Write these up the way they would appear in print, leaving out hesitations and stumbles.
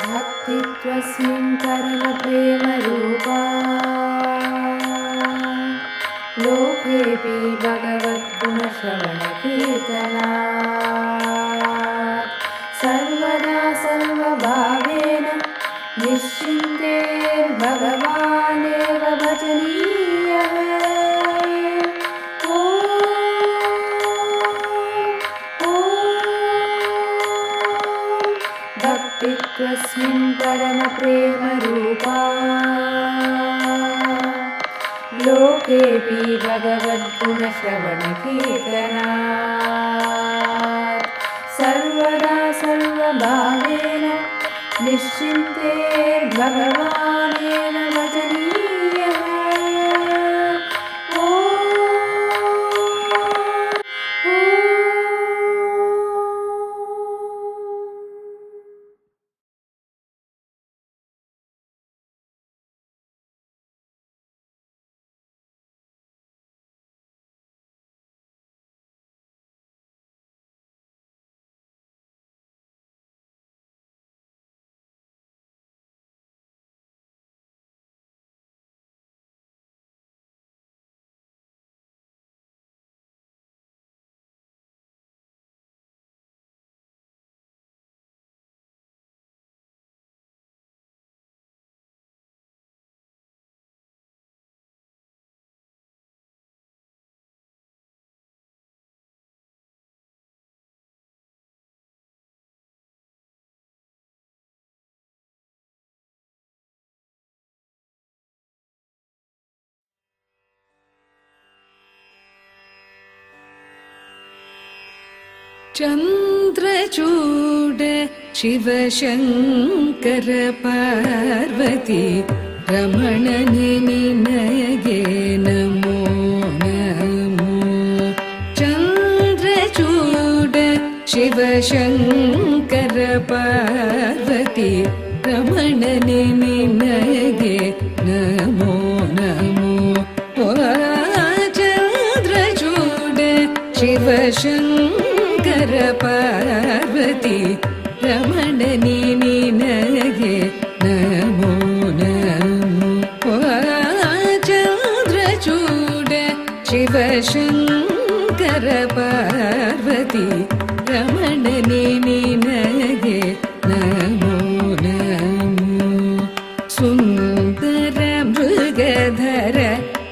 भक्तित्वस्मिन् करणप्रेमरूपा लोकेऽपि भगवद्गुणश्रवणकीर्तनात् सर्वदा सर्वभावेन निश्चिन्तेर्भगवानेव भजनीयः। भक्तित्वस्मिन् परमप्रेमरूपा लोकेऽपि भगवद्गुणश्रवणकीर्तनात् सर्वदा सर्वभावेन निश्चिन्तेर्भगवानेन भजनीयः। चन्द्रचूड शिवशङ्कर पार्वती रमण निनये नमो नमो। चन्द्रचूड शिवशङ्कर पार्वती रमण निनये नमो नमो। चन्द्रचूड शिवशङ्कर पार्वती रमण निनये नमो नमो। चन्द्रचूड शिवशङ्कर पार्वती रमण निनये नमो नमो। सुन्दर मृगधर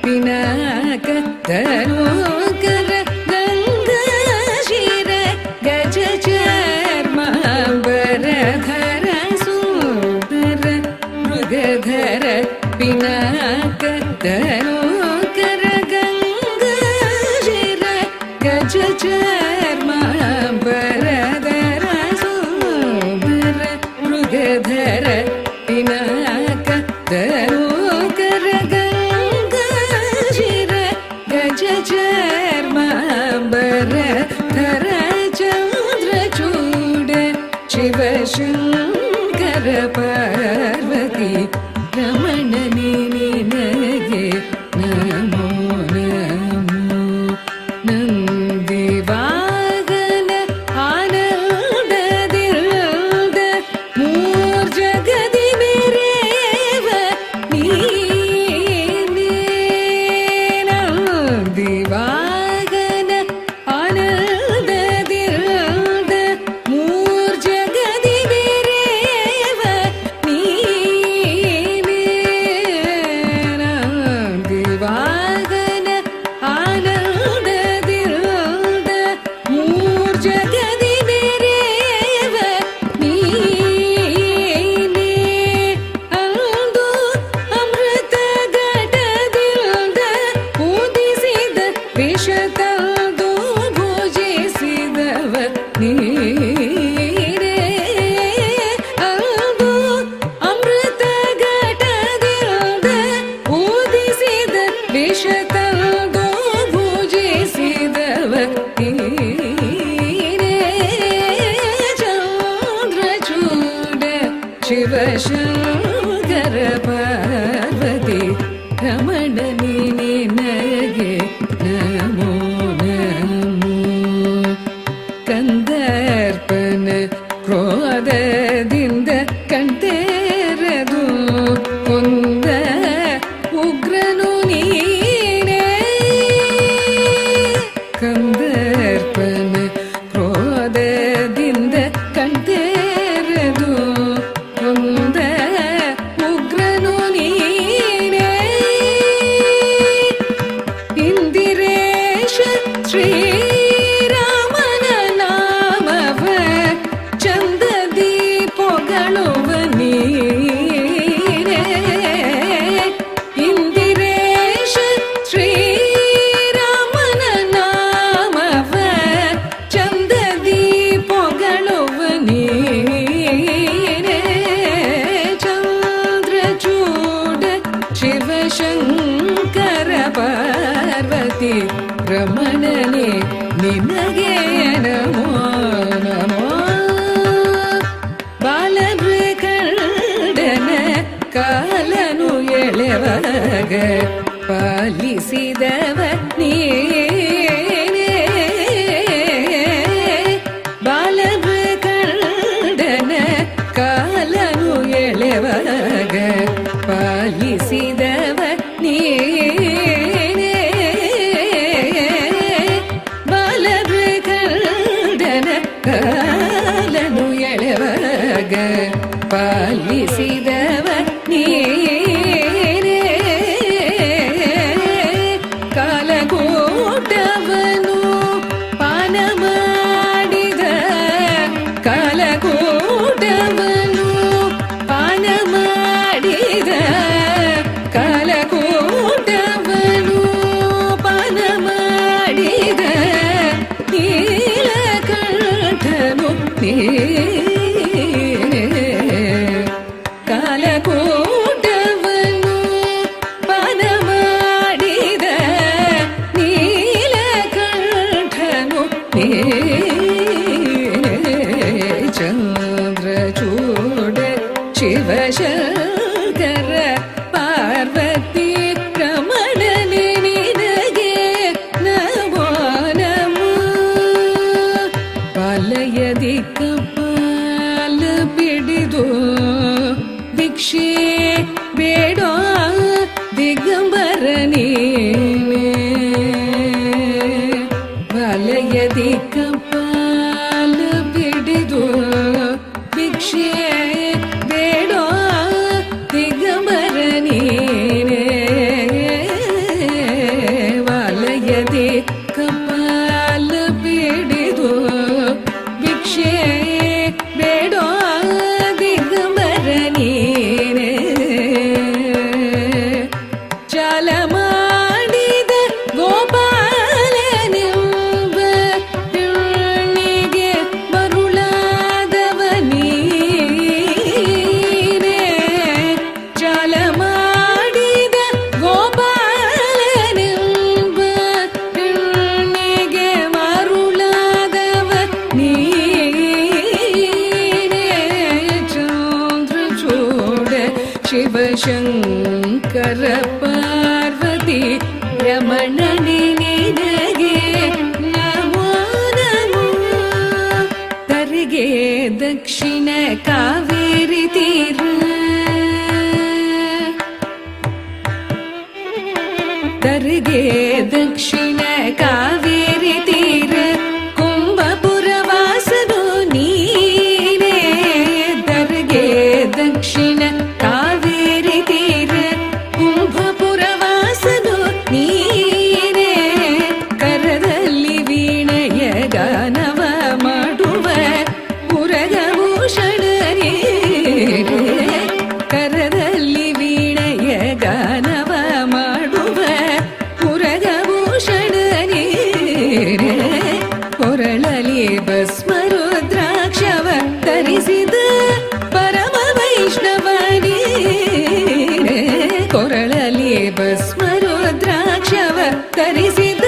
पिनाक तनोकर सुन्दर मृगधर पिनाक तनोकर गङ्गाशिर गजचर्माम्बरधर सुन्दर मृगधर पिनाक तनोकर गङ्गाशिर गजचर्माम्बरधर चन्द्रचूड शिवशङ्कर पार्वती रमण निनये नमो नमो। नन्दिवाहन ಕಂದರ್ಪನ ಕ್ರೋಧದಿಂದ ಕಣ್ತೆರೆದು ಕೊಂದ ಉಗ್ರನು ನೀನೇ ಇಂದಿರೇಶ ಶ್ರೀರಾಮನ ನಾಮವ ಚಂದದಿ ಪೊಗಳುವ ನೀನೇ ಇಂದಿರೇಶ ಶ್ರೀರಾಮನ ನಾಮವ ಚಂದದಿ ಪೊಗಳುವ ನೀನೇ ಚಂದ್ರಚೂಡ ಶಿವಶಂಕರ ಪಾರ್ವತಿ ರಮಣನೆ ನಿನಗೆ ನಮೋ ನಮೋ ಬಾಲಮೃಕಂಡನ ಕಾಲನು ಎಳೆವಾಗ ಪಾಲಿಸಿದವ ನೀನೇ ಬಾಲಮೃಕಂಡನ ಕಾಲನು ಎಳೆವಾಗ ಪಾಲಿಸಿದವ ನೀನೇ ಬಾಲಮೃಕಂಡನ ಕಾಲನು ಎಳೆವಾಗ ಪಾಲಿಸಿದವ ನೀನೇ ಕಾಲಕೂಟವನು ಪಾನ ಮಾಡಿದ ಕಾಲಕೂಟವನು ಪಾನ ಮಾಡಿದ ಕಾಲಕೂಟವನು ಪಾನ ಮಾಡಿದ ನೀಲಕಂಠನು ನೀನೇ ಕಾಲಕೂಟವನು ಪಾನ ಮಾಡಿದ ನೀಲಕಂಠನು ನೀನೇ ಚಂದ್ರಚೂಡ ಶಿವಶಂಕರ ಪಾರ್ವತಿ ರಮಣನೆ ನಿನಗೆ ನಮೋ ನಮೋ ಪಾಲಯದಿ ಕಪಾಲ ಬಿಡಿದು ಭಿಕ್ಷೆ ಬೇಡೋ ದಿಗಂಬರ ನೀನೇ ಪಾಲಯದಿ ಕಪಾಲ ಬಿಡಿದು ಭಿಕ್ಷೆ ಬೇಡೋ ದಿಗಂಬರ ನೀನೇ ವಾಲಯದಿ ಕಪಾಲ ಬಿಡಿದು ಭಿಕ್ಷೆ ಬೇಡೋ ದಿಗಂಬರ ನೀನೇ ಚಾಲ ಮಾಡಿದ ಗೋಪಾಲನೆಂಬ ಹೆಣ್ಣಿಗೆ ಮರುಳಾದವ ನೀನೇ ಚಾಲ ಮಾಡಿದ ಗೋಪಾಲನೆಂಬ ಹೆಣ್ಣಿಗೆ ಮರುಳಾದವ ನೀನೇ ಚಂದ್ರಚೂಡ ಶಿವಶಂಕರ ಪಾರ್ವತಿ ರಮಣನೆ ನಿನಗೆ ನಮೋ ನಮೋ ತರಿಗೆ ದಕ್ಷಿಣ ಕಾವೇರಿ ತೀರ ತರಿಗೆ ದಕ್ಷಿಣ ಕಾವೇರಿ ತೀರ ಕುಂಭಪುರ ವಾಸನು ನೀನೇ ತರಿಗೆ ದಕ್ಷಿಣ ಕಾವೇರಿ ತೀರ ಕುಂಭಪುರ ವಾಸನು ನೀನೇ ಕರದಲ್ಲಿ ವೀಣೆಯ ಗಾನವ ಮಾಡುವ ಮುರಗಭೂಷಣ ನೀನೇ ಕರದಲ್ಲಿ ವೀಣೆಯ ಗಾನವ ಮಾಡುವ ಮುರಗಭೂಷಣ ನೀನೇ ಕೊರಳಲಿ ಭಸ್ಮರುದ್ರಾಕ್ಷವ ಧರಿಸಿದ ಪರಮ ವೈಷ್ಣವ ನೀನೇ ಕೊರಳಲಿ ಭಸ್ಮರುದ್ರಾಕ್ಷವ ಧರಿಸಿದ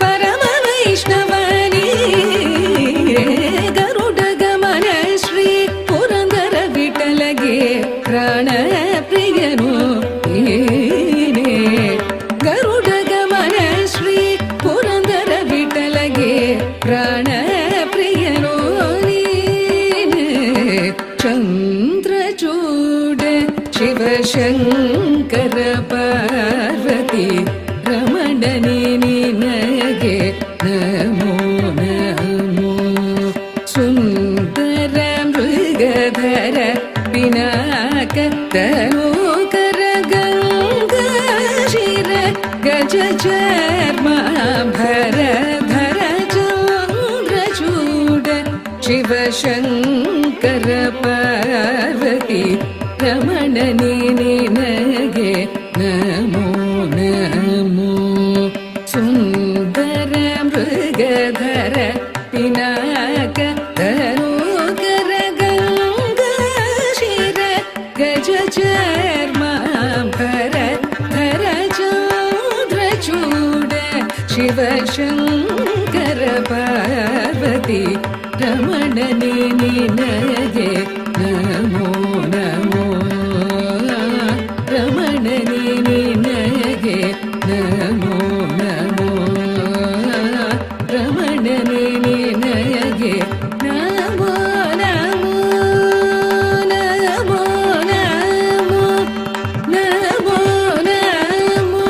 ಪರಮ ವೈಷ್ಣವ ನೀನೇ ಗರುಡ ಗಮನ ಶ್ರೀ ಪುರಂದರ ವಿಠಲಗೆ ಪ್ರಾಣ ಪ್ರಿಯನು ನೀನೇ ಗರುಡ ಗಮನ ಶ್ರೀ ಪುರಂದರ ವಿಠಲಗೆ ಪ್ರಾಣ ಪ್ರಿಯನು ನೀನೇ ಚಂದ್ರಚೂಡ ಶಿವಶಂಕರ ಪಾರ್ವತಿ ರಮಣನೆ ನಿನಗೆ ಶಿವಶಂಕರ ಪಾರ್ವತಿ ರಮಣನೇ ನಿನಗೆ ನಮೋ ನಮೋ ಸುಂದರ ಮೃಗಧರ ಪಿನಾಕ ಧನುಕರ ಗಂಗಾ ಶಿರ ಗಜ ಚರ್ಮಾಂಬರ ಧರ ಚಂದ್ರಚೂಡ ಶಿವಶಂಕರ ಪಾರ್ವತಿ ರಮಣನೇ ನಿನಗೆ ನಮೋ ನಮೋ ರಮಣನೇ ನಿನಗೆ ನಮೋ ನಮೋ ರಮಣನೇ ನಿನಗೆ ನಮೋ ನಮೋ ನಮೋ ನಮೋ ನಮೋ ನಮೋ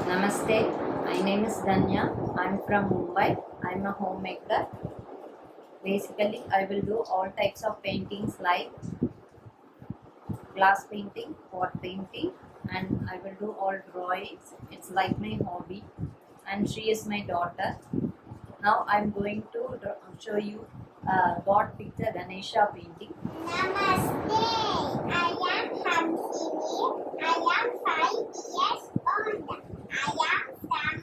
Namaste, my name is Danya. I'm from Mumbai. I'm a homemaker. Basically, I will do all types of paintings like glass painting, pot painting, and I will do all drawings. It's like my hobby, and she is my daughter. Now I'm going to show you God picture Ganesha painting. Namaste. I am Hamsini. I am 5 years old. I am from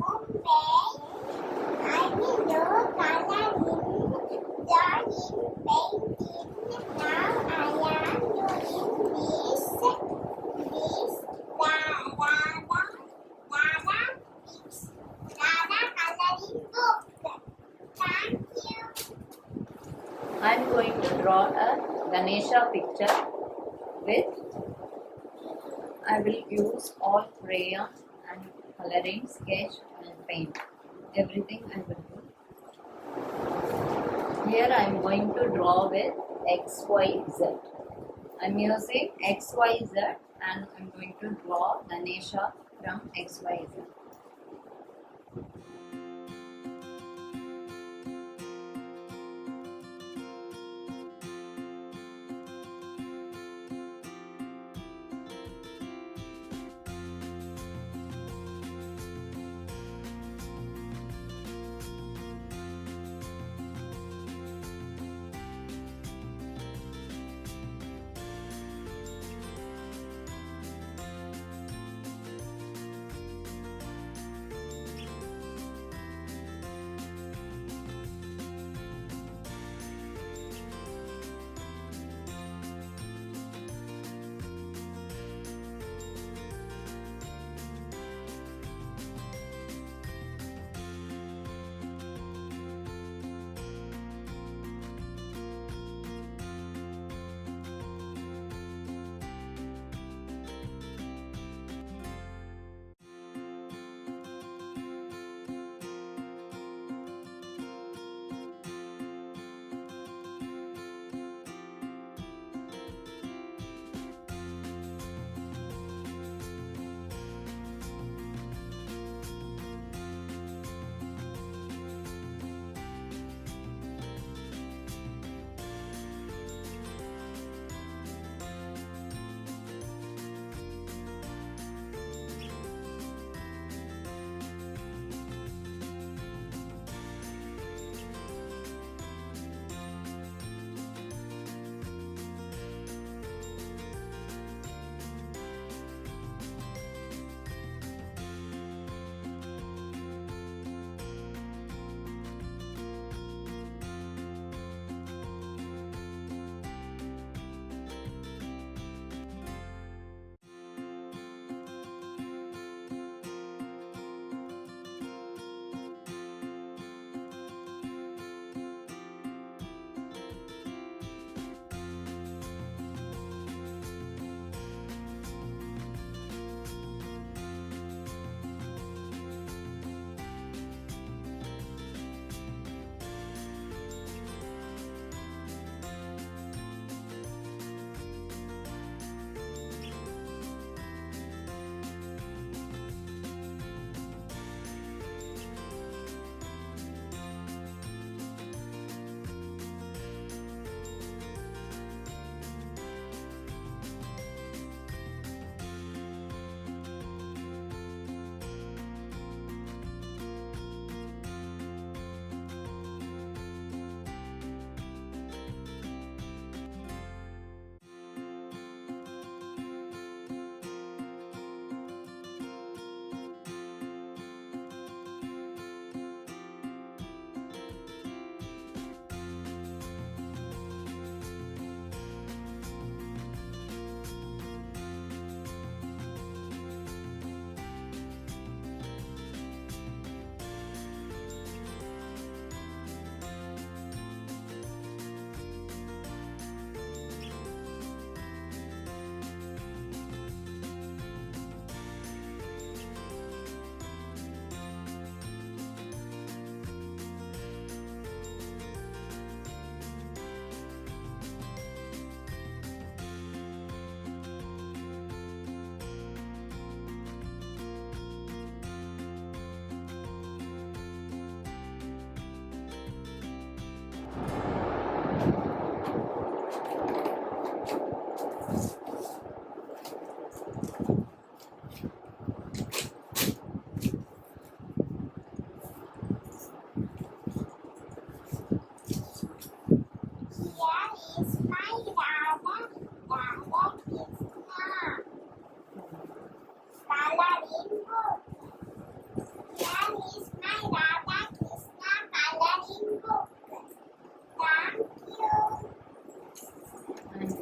Mumbai. I will do coloring, drawing, painting. Now I am doing this Dada coloring book. Thank you. I'm going to draw a Ganesha picture with, I will use all crayon and coloring, sketch and paint. Everything I will do. Here I am going to draw with XYZ. I am using XYZ and I am going to draw Ganesha from XYZ.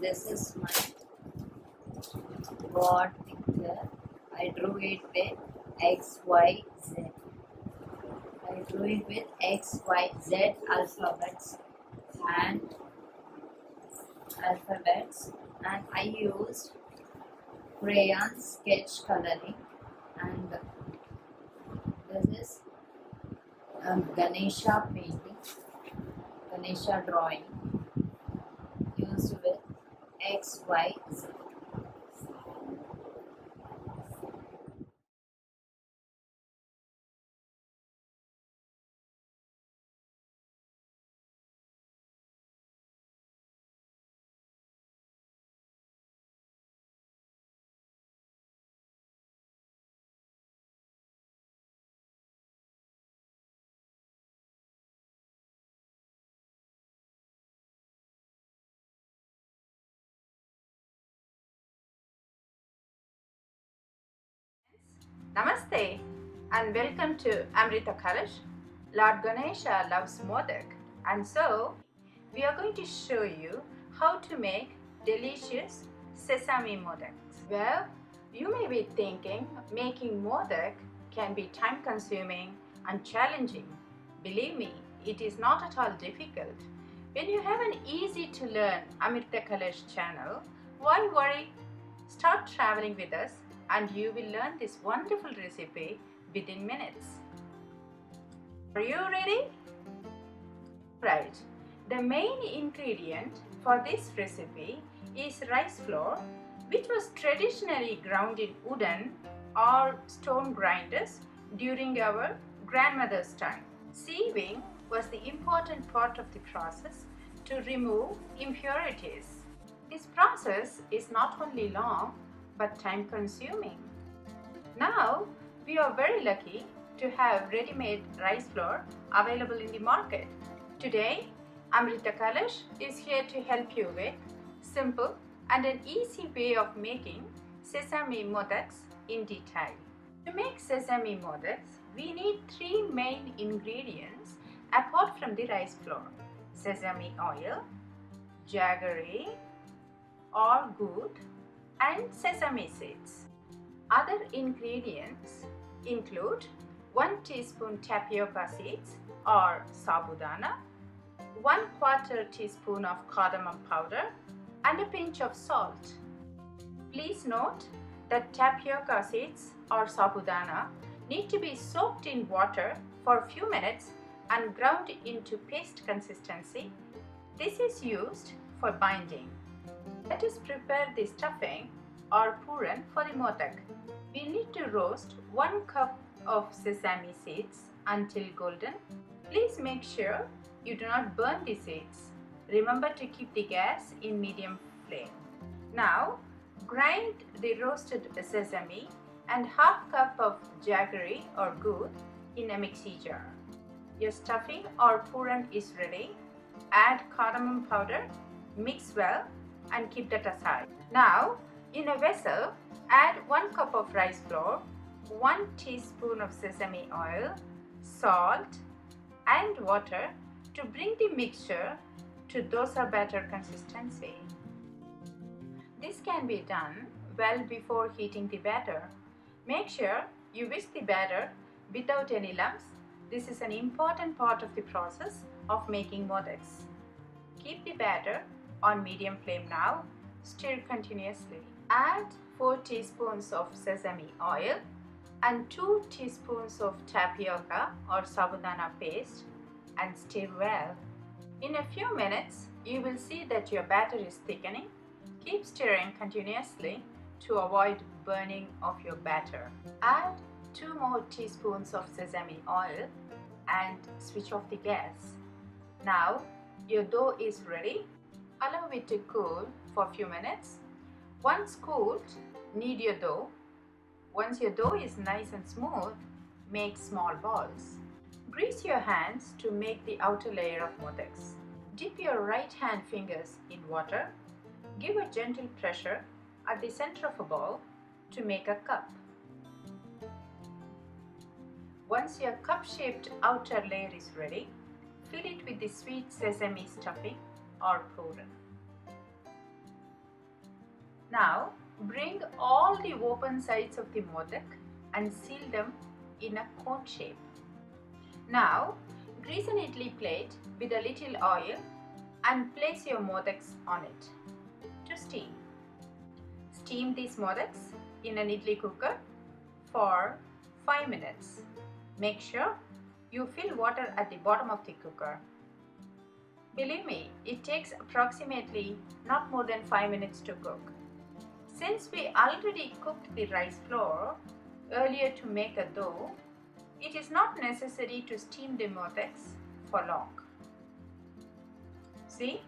this is my board picture. I drew it with X, Y, Z. I drew it with X, Y, Z alphabets and I used crayon sketch coloring, and this is a Ganesha painting, Ganesha drawing used with X, Y, Z. Namaste and welcome to Amrita Kalash. Lord Ganesha loves modak, and so we are going to show you how to make delicious sesame modaks. Well, you may be thinking making modak can be time consuming and challenging. Believe me, it is not at all difficult. When you have an easy to learn Amrita Kalash channel, why worry? Start traveling with us and you will learn this wonderful recipe within minutes. Are you ready? Right. The main ingredient for this recipe is rice flour, which was traditionally ground in wooden or stone grinders during our grandmother's time. Sieving was the important part of the process to remove impurities. This process is not only long but time consuming. Now we are very lucky to have ready-made rice flour available in the market. Today Amrita Kalash is here to help you with simple and an easy way of making sesame modaks in detail. To make sesame modaks, we need three main ingredients apart from the rice flour: sesame oil, jaggery or good, and sesame seeds. Other ingredients include 1 teaspoon tapioca seeds or sabudana, 1/4 teaspoon of cardamom powder, and a pinch of salt. Please note that tapioca seeds or sabudana need to be soaked in water for a few minutes and ground into paste consistency. This is used for binding. Let us prepare the stuffing or puran for the modak. We need to roast 1 cup of sesame seeds until golden. Please make sure you do not burn the seeds. Remember to keep the gas in medium flame. Now grind the roasted sesame and half cup of jaggery or good in a mixie jar. Your stuffing or puran is ready. Add cardamom powder, mix well and keep that aside. Now in a vessel, add 1 cup of rice flour, 1 teaspoon of sesame oil, salt and water to bring the mixture to dosa batter consistency. This can be done well before heating the batter. Make sure you whisk the batter without any lumps. This is an important part of the process of making modaks. Keep the batter on medium flame now. Stir continuously. Add 4 teaspoons of sesame oil and 2 teaspoons of tapioca or sabudana paste and stir well. In a few minutes, you will see that your batter is thickening. Keep stirring continuously to avoid burning of your batter. Add 2 more teaspoons of sesame oil and switch off the gas. Now your dough is ready. Allow it to cool for a few minutes. Once cooled, knead your dough. Once your dough is nice and smooth, make small balls. Grease your hands to make the outer layer of modaks. Dip your right hand fingers in water. Give a gentle pressure at the center of a ball to make a cup. Once your cup-shaped outer layer is ready, fill it with the sweet sesame stuffing or puran. Now bring all the open sides of the modak and seal them in a cone shape. Now grease an idli plate with a little oil and place your modaks on it to steam. Steam these modaks in an idli cooker for 5 minutes. Make sure you fill water at the bottom of the cooker. Believe me, it takes approximately not more than 5 minutes to cook. Since we already cooked the rice flour earlier to make a dough, it is not necessary to steam the modaks for long. See,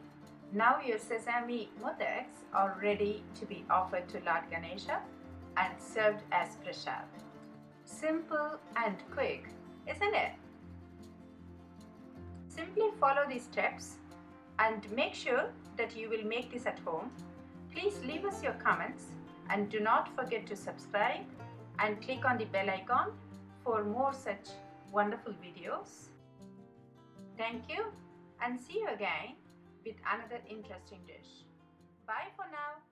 now your sesame modaks are ready to be offered to Lord Ganesha and served as prasad. Simple and quick, isn't it? Simply follow these steps and make sure that you will make this at home. Please leave us your comments and do not forget to subscribe and click on the bell icon for more such wonderful videos. Thank you and see you again with another interesting dish. Bye for now.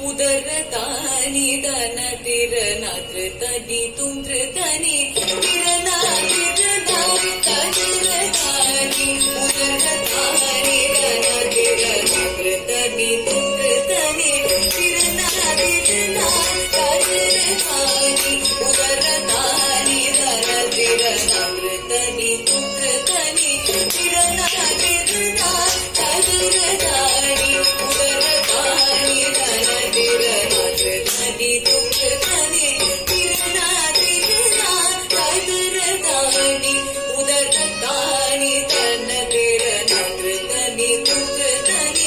उदरतानि दन तिरनकृतनि तुन्द्रतनि तिरनातिरना तदिरतानि उदरतानि दन तिरनकृतनि तुन्द्रतनि तिरनातिरना तदिरतानि उदरतानि दन तिरनकृतनि तुन्द्रतनि तिरनातिरना तदिरतानि उदरतानि दन तिरनकृतनि तुन्द्रतनि तिरनातिरना तदिरतानि उदरतानि दन तिरनकृतनि तुन्द्रतनि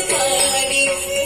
पानी